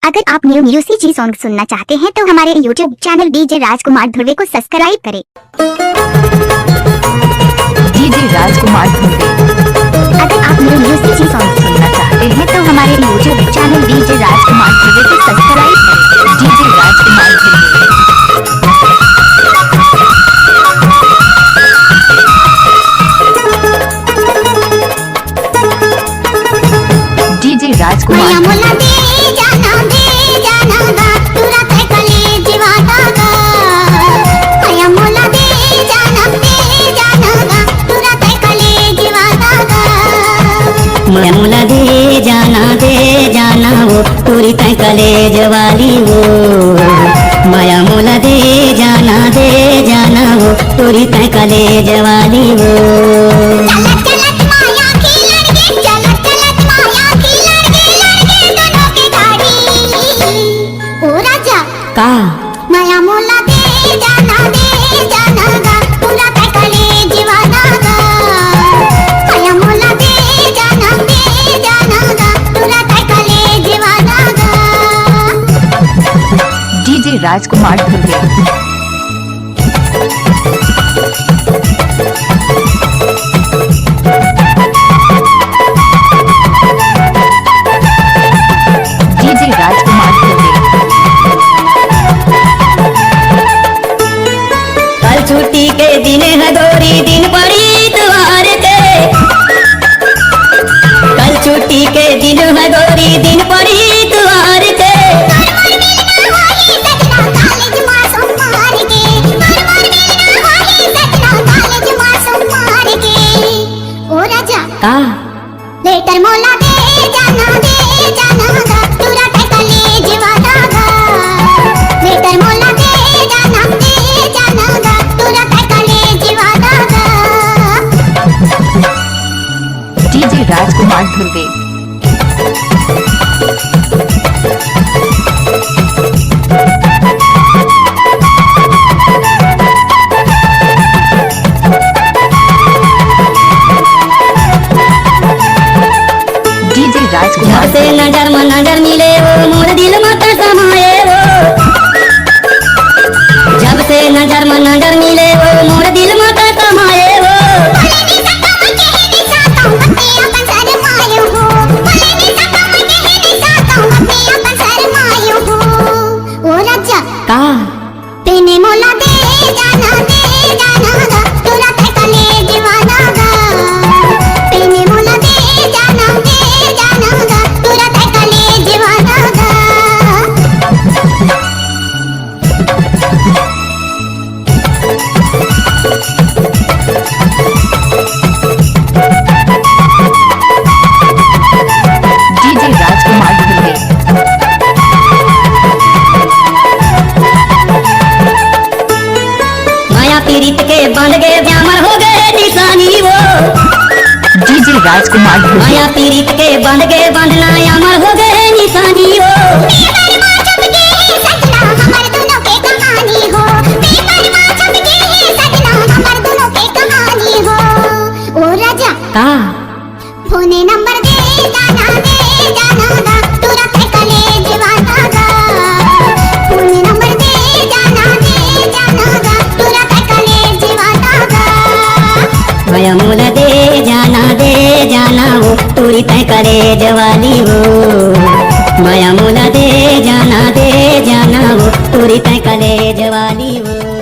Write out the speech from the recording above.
अगर आप new music song सुनना चाहते हैं तो हमारे YouTube चैनल डीजे राजकुमार ध्रुवे को सब्सक्राइब करें। डीजे राजकुमार ध्रुवे। अगर आप न्यू म्यूजिक सॉन्ग सुनना चाहते हैं तो हमारे YouTube चैनल डीजे राजकुमार ध्रुवे को सब्सक्राइब करें। डीजे राजकुमार ध्रुवे। डीजे राजकुमार मुला दे जाना वो पूरी तय कलेज वाली वो माया मुला दे जाना वो पूरी तय कलेज वाली वो का माया मोला दे जाना गा पूरा तय कलेज वाला गा माया मोला दे जाना गा पूरा तय कलेज वाला गा। डीजे राजकुमार ध्रुवे। डीजे राजकुमार ध्रुवे। कल छुट्टी के दिन है गोरी दिन पड़ी इतवार के कल छुट्टी के दिन है गोरी दिन पड़ी इतवार के का लेटर मोला दे जाना गा पूरा तय कलेज वाला गा लेटर मोला दे जाना गा पूरा तय कलेज वाला गा। डीजे राजकुमार ध्रुवे। डीजे राजकुमार से नजर में नजर मिले वो मोर दिल मत समाए वो जब से नजर में नजर मिले वो मोर दिल मत समाए वो का पेने मोला दे जाना गा पूरा तय कलेज वाला गा पेने मोला दे जाना गा पूरा तय कलेज वाला गा। डीजे राजकुमार ध्रुवे। माया पीड़ित के बन गए ब्यामर हो गए निशानी वो डीजे राजकुमार ध्रुवे। माया पीड़ित के बन गए बंधना अमर हो गए निशानी वो का फोने नंबर दे जाना गा पूरा तय कलेज वाला गा फोने नंबर दे जाना गा पूरा तय कलेज वाला गा। माया मुला दे जाना वो पूरी तय कलेज वाली वो माया मुला दे जाना वो पूरी तय कलेज वाली वो।